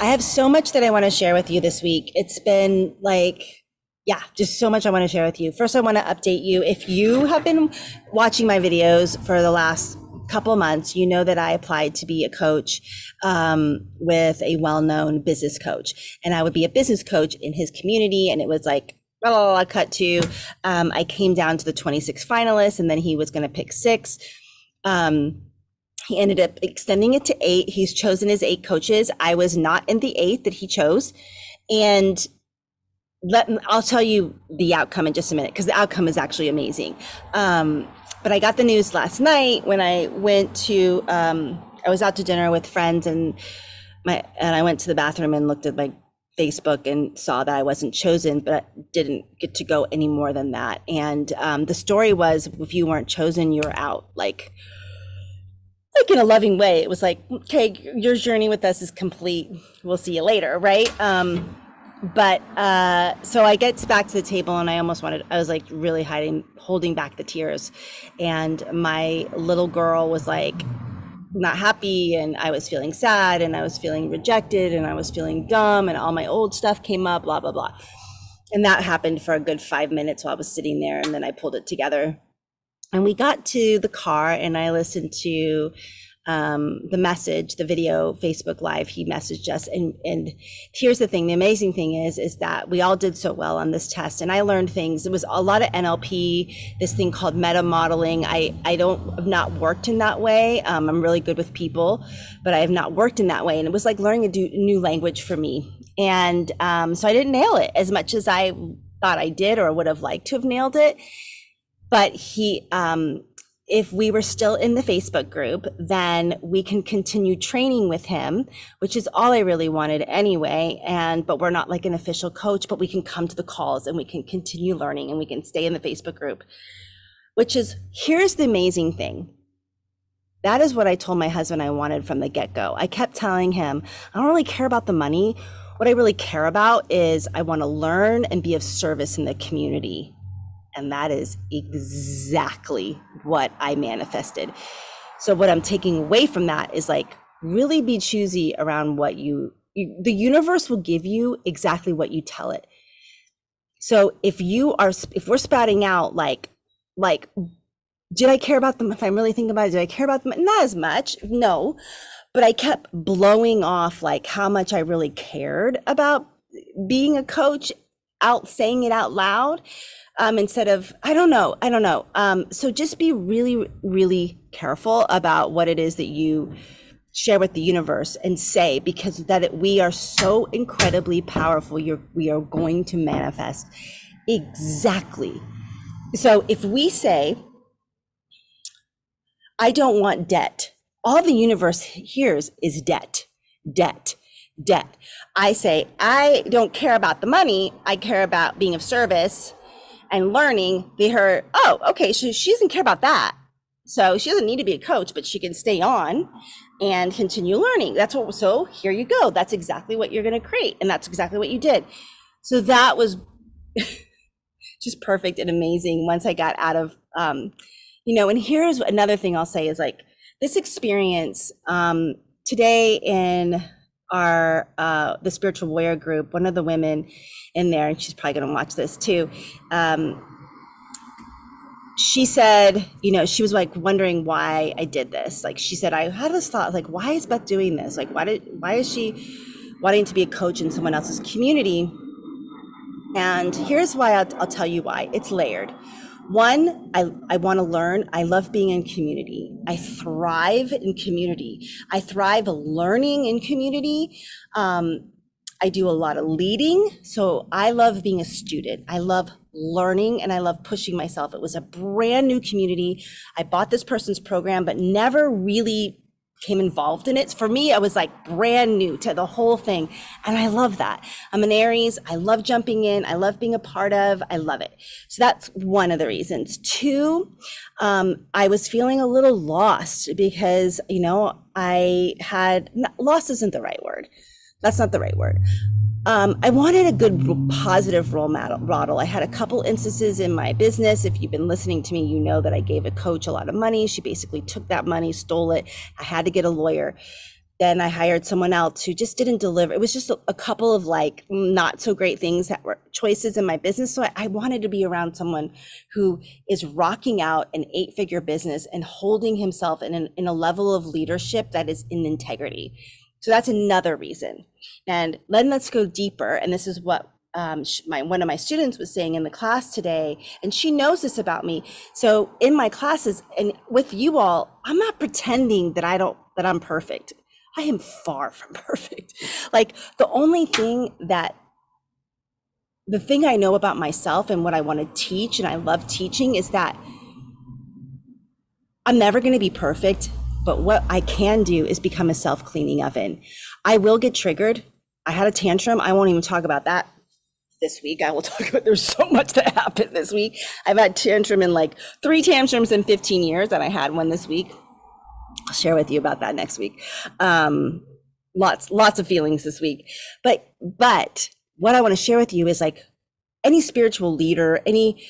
I have so much that I want to share with you this week. It's been just so much I want to share with you. First, I want to update you. If you have been watching my videos for the last couple of months, you know that I applied to be a coach with a well-known business coach. And I would be a business coach in his community. And it was like, cut to, I came down to the 26 finalists, and then he was going to pick six. He ended up extending it to 8. He's chosen his 8 coaches. I was not in the 8 that he chose. And I'll tell you the outcome in just a minute, because the outcome is actually amazing. But I got the news last night when I went to, I was out to dinner with friends, and I went to the bathroom and looked at my Facebook and saw that I wasn't chosen, but didn't get to go any more than that. And the story was, if you weren't chosen, you're out. Like in a loving way. It was like, okay, your journey with us is complete. We'll see you later, right? So I get back to the table, and I was like really holding back the tears. And my little girl was like not happy, and I was feeling sad, and I was feeling rejected, and I was feeling dumb, and all my old stuff came up, blah, blah, blah. And that happened for a good 5 minutes while I was sitting there, and then I pulled it together. And we got to the car, and I listened to the video, Facebook Live. He messaged us. And here's the thing. The amazing thing is that we all did so well on this test. And I learned things. It was a lot of NLP, this thing called meta modeling. I've not worked in that way. I'm really good with people, but I have not worked in that way. And it was like learning a new language for me. And so I didn't nail it as much as I thought I did, or would have liked to have nailed it. But if we were still in the Facebook group, then we can continue training with him, which is all I really wanted anyway. But we're not like an official coach, but we can come to the calls, and we can continue learning, and we can stay in the Facebook group, here's the amazing thing. That is what I told my husband I wanted from the get-go. I kept telling him, I don't really care about the money. What I really care about is I want to learn and be of service in the community. And that is exactly what I manifested. So what I'm taking away from that is like, really be choosy around what the universe will give you exactly what you tell it. So if we're spouting out like, did I care about them? If I'm really thinking about it, did I care about them? Not as much, no. But I kept blowing off like how much I really cared about being a coach, saying it out loud. Instead of, I don't know. So just be really, really careful about what it is that you share with the universe and say, because we are so incredibly powerful. We are going to manifest exactly. So if we say, I don't want debt, all the universe hears is debt. I say, I don't care about the money. I care about being of service and learning. They heard, oh, okay, so she doesn't care about that. So she doesn't need to be a coach, but she can stay on and continue learning. So here you go. That's exactly what you're going to create. And that's exactly what you did. So that was just perfect and amazing once I got out of, and here's another thing I'll say is like this experience today in the spiritual warrior group, one of the women in there, and she's probably going to watch this too. She said, she was like wondering why I did this. Like she said, I had this thought, like, why is Beth doing this? Like, why is she wanting to be a coach in someone else's community? And here's why. I'll tell you why. It's layered. One, I want to learn. I love being in community. I thrive in community. I thrive learning in community. I do a lot of leading. So I love being a student. I love learning, and I love pushing myself. It was a brand new community. I bought this person's program, but never really became involved in it. For me, I was like brand new to the whole thing. And I love that. I'm an Aries. I love jumping in. I love being a part of. I love it. So that's one of the reasons. Two, I was feeling a little lost because, lost isn't the right word. That's not the right word. I wanted a good, positive role model. I had a couple instances in my business. If you've been listening to me, you know that I gave a coach a lot of money. She basically took that money, stole it. I had to get a lawyer. then I hired someone else who just didn't deliver. It was just a couple of like not so great things that were choices in my business. So I wanted to be around someone who is rocking out an 8-figure business and holding himself in a level of leadership that is in integrity. So that's another reason. And then let's go deeper. And this is what one of my students was saying in the class today, and she knows this about me. So in my classes and with you all, I'm not pretending that I'm perfect. I am far from perfect. Like the thing I know about myself and what I want to teach, and I love teaching, is that I'm never going to be perfect, but what I can do is become a self-cleaning oven. I will get triggered. I had a tantrum. I won't even talk about that this week. I will talk about, there's so much that happened this week. I've had tantrum in like 3 tantrums in 15 years, and I had one this week. I'll share with you about that next week. Lots of feelings this week. But what I want to share with you is like any spiritual leader, any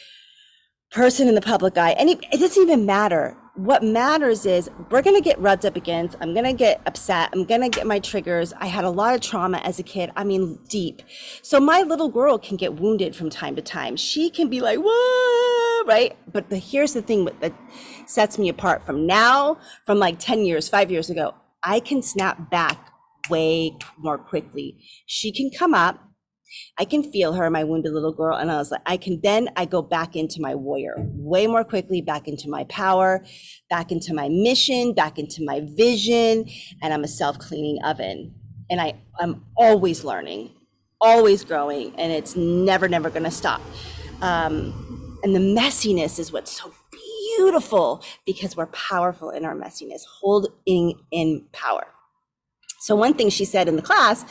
person in the public eye, it doesn't even matter. What matters is we're going to get rubbed up against. I'm going to get upset. I'm going to get my triggers. I had a lot of trauma as a kid. I mean, deep. So my little girl can get wounded from time to time. She can be like, what? Right? But here's the thing that sets me apart from now, from like 10 years, 5 years ago. I can snap back way more quickly. She can come up. I can feel her, my wounded little girl. And I was like, I go back into my warrior way more quickly, back into my power, back into my mission, back into my vision. And I'm a self-cleaning oven. And I'm always learning, always growing, and it's never going to stop. And the messiness is what's so beautiful, because we're powerful in our messiness, holding in power. So one thing she said in the class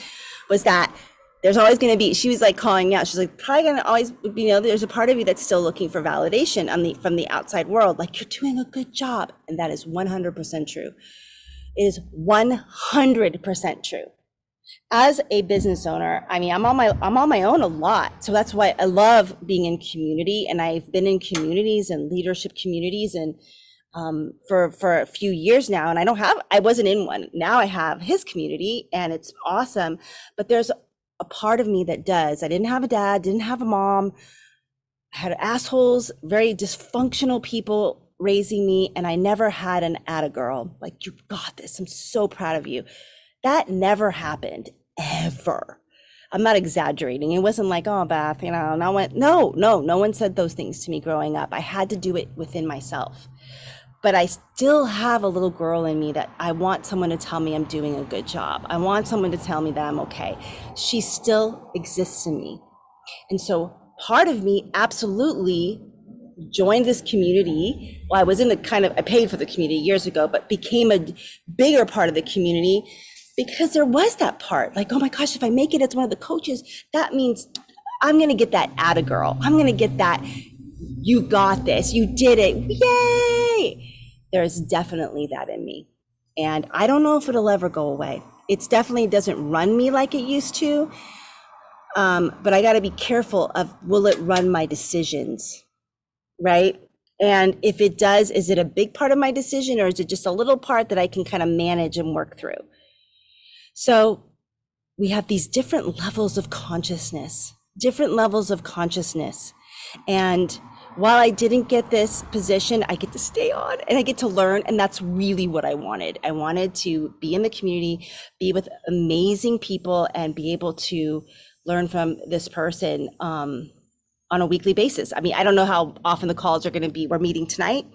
was that there's always going to be, she was like calling me out. She's like, probably going to always, there's a part of you that's still looking for validation from the outside world. Like, you're doing a good job. And that is 100% true. It is 100% true. As a business owner, I mean, I'm on my own a lot. So that's why I love being in community. And I've been in communities and leadership communities and for a few years now. And I wasn't in one. Now I have his community, and it's awesome. But there's a part of me that does. I didn't have a dad, didn't have a mom. I had assholes, very dysfunctional people raising me, and I never had an atta girl. Like, you got this. I'm so proud of you. That never happened, ever. I'm not exaggerating. It wasn't like, oh, Beth, no one said those things to me growing up. I had to do it within myself. But I still have a little girl in me that I want someone to tell me I'm doing a good job. I want someone to tell me that I'm okay. She still exists in me. And so part of me absolutely joined this community. Well, I paid for the community years ago, but became a bigger part of the community because there was that part. Like, oh my gosh, if I make it as one of the coaches, that means I'm going to get that atta girl. I'm going to get that, you got this, you did it, yay! There's definitely that in me. And I don't know if it'll ever go away. It definitely doesn't run me like it used to. But I got to be careful of, will it run my decisions, right? And if it does, is it a big part of my decision, or is it just a little part that I can kind of manage and work through? So we have these different levels of consciousness. And while I didn't get this position, I get to stay on and I get to learn. And that's really what I wanted. I wanted to be in the community, be with amazing people, and be able to learn from this person on a weekly basis. I mean, I don't know how often the calls are going to be. We're meeting tonight,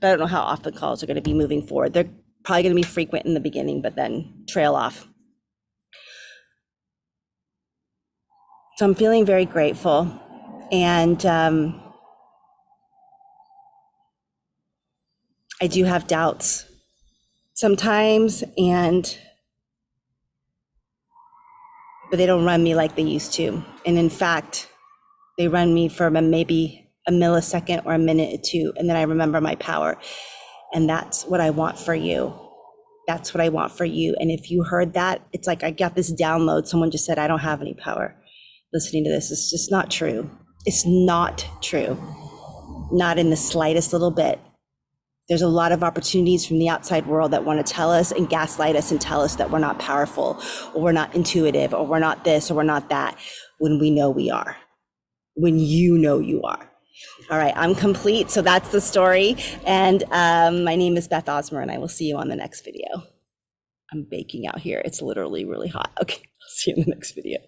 but I don't know how often the calls are going to be moving forward. They're probably going to be frequent in the beginning, but then trail off. So I'm feeling very grateful. And I do have doubts sometimes, but they don't run me like they used to. And in fact, they run me for maybe a millisecond or a minute or two, and then I remember my power. And that's what I want for you. That's what I want for you. And if you heard that, it's like I got this download. Someone just said, I don't have any power. Listening to this, it's just not true. It's not true. Not in the slightest little bit. There's a lot of opportunities from the outside world that want to tell us and gaslight us and tell us that we're not powerful, or we're not intuitive, or we're not this, or we're not that, when we know we are, when you know you are. All right, I'm complete. So that's the story. And my name is Beth Osmer, and I will see you on the next video. I'm baking out here. It's literally really hot. Okay, I'll see you in the next video.